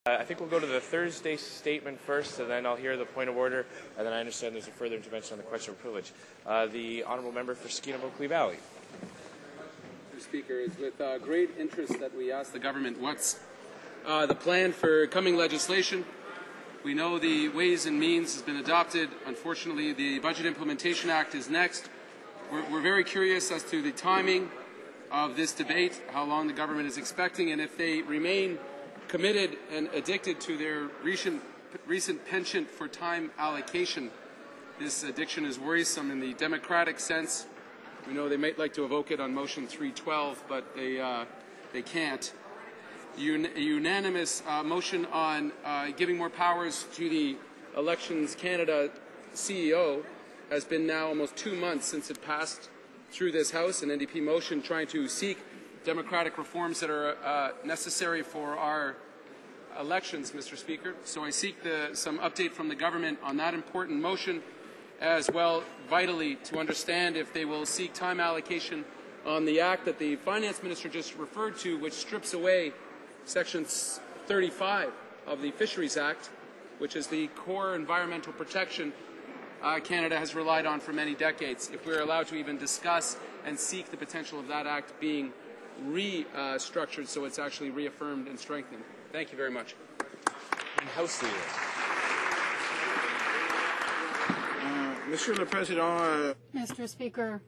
I think we'll go to the Thursday statement first, and then I'll hear the point of order, and then I understand there's a further intervention on the question of privilege. The honourable member for Skeena-Oakley Valley. Mr. Speaker, it's with great interest that we ask the government what's the plan for coming legislation. We know the Ways and Means has been adopted. Unfortunately, the Budget Implementation Act is next. We're very curious as to the timing of this debate, how long the government is expecting, and if they remain committed and addicted to their recent penchant for time allocation. This addiction is worrisome in the democratic sense. We know they might like to evoke it on motion 312, but they can't. A unanimous motion on giving more powers to the Elections Canada CEO has been now almost 2 months since it passed through this House, an NDP motion trying to seek democratic reforms that are necessary for our elections, Mr. Speaker. So I seek some update from the government on that important motion, as well, vitally, to understand if they will seek time allocation on the act that the Finance Minister just referred to, which strips away Section 35 of the Fisheries Act, which is the core environmental protection Canada has relied on for many decades. If we're allowed to even discuss and seek the potential of that act being restructured so it's actually reaffirmed and strengthened. Thank you very much. House Leader. Monsieur le Président. Mr. Speaker,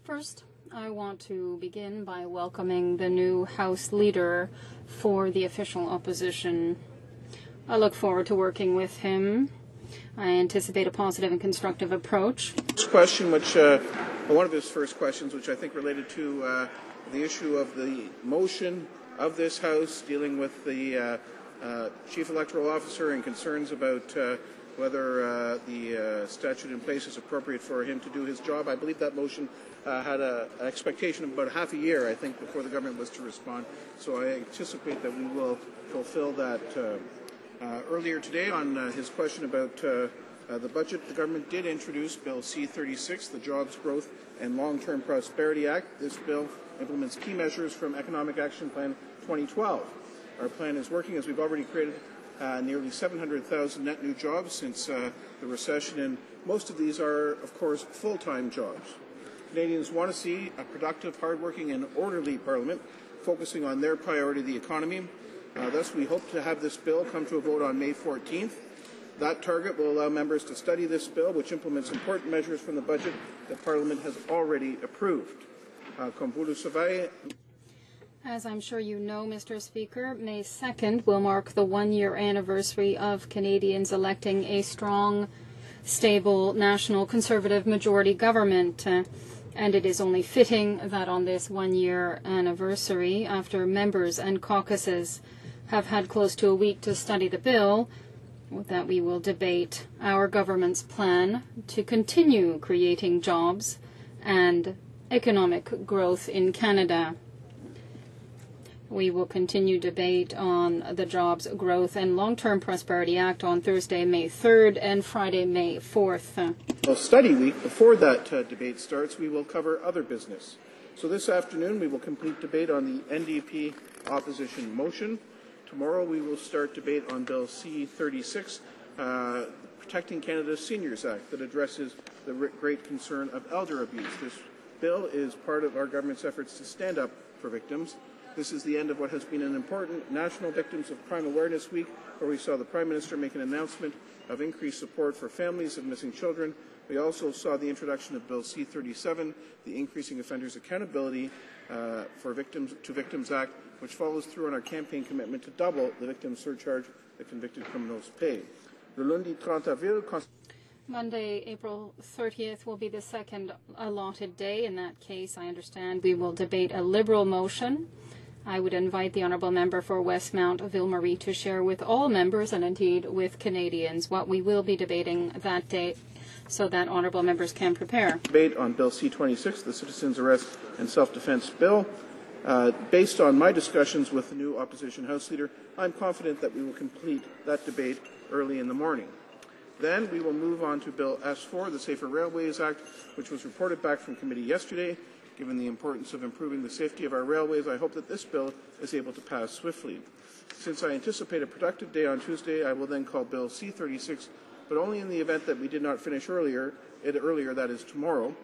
first I want to begin by welcoming the new House Leader for the official opposition. I look forward to working with him. I anticipate a positive and constructive approach. This question, which one of his first questions, which I think related to the issue of the motion of this House dealing with the Chief Electoral Officer and concerns about whether the statute in place is appropriate for him to do his job. I believe that motion had an expectation of about half a year, I think, before the government was to respond. So I anticipate that we will fulfill that. Earlier today, on his question about the budget, the government did introduce Bill C-36, the Jobs, Growth and Long-Term Prosperity Act. This bill implements key measures from Economic Action Plan 2012. Our plan is working, as we've already created nearly 700,000 net new jobs since the recession, and most of these are, of course, full-time jobs. Canadians want to see a productive, hardworking and orderly Parliament focusing on their priority, the economy. Thus, we hope to have this bill come to a vote on May 14th. That target will allow members to study this bill, which implements important measures from the budget that Parliament has already approved. Comme vous le savez, as I'm sure you know, Mr. Speaker, May 2nd will mark the one-year anniversary of Canadians electing a strong, stable, national Conservative majority government. And it is only fitting that on this one-year anniversary, after members and caucuses have had close to a week to study the bill, that we will debate our government's plan to continue creating jobs and economic growth in Canada. We will continue debate on the Jobs, Growth and Long-Term Prosperity Act on Thursday, May 3rd and Friday, May 4th. Well, study week, before that debate starts, we will cover other business. So this afternoon we will complete debate on the NDP opposition motion. Tomorrow we will start debate on Bill C-36, Protecting Canada's Seniors Act, that addresses the great concern of elder abuse. This bill is part of our government's efforts to stand up for victims. This is the end of what has been an important National Victims of Crime Awareness Week, where we saw the Prime Minister make an announcement of increased support for families of missing children. We also saw the introduction of Bill C-37, the Increasing Offenders Accountability for Victims Act, which follows through on our campaign commitment to double the victim surcharge that convicted criminals pay. Le lundi 30 avril, Monday, April 30th will be the second allotted day. In that case, I understand we will debate a Liberal motion. I would invite the Honourable Member for Westmount Ville-Marie to share with all members and indeed with Canadians what we will be debating that day so that Honourable Members can prepare. Debate on Bill C-26, the Citizens Arrest and Self-Defence Bill. Based on my discussions with the new Opposition House Leader, I'm confident that we will complete that debate early in the morning. Then we will move on to Bill S-4, the Safer Railways Act, which was reported back from committee yesterday. Given the importance of improving the safety of our railways, I hope that this bill is able to pass swiftly. Since I anticipate a productive day on Tuesday, I will then call Bill C-36, but only in the event that we did not finish earlier, that is tomorrow,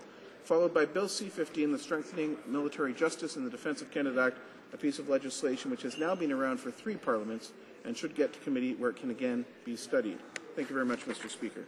followed by Bill C-15, the Strengthening Military Justice in the Defence of Canada Act, a piece of legislation which has now been around for 3 parliaments and should get to committee where it can again be studied. Thank you very much, Mr. Speaker.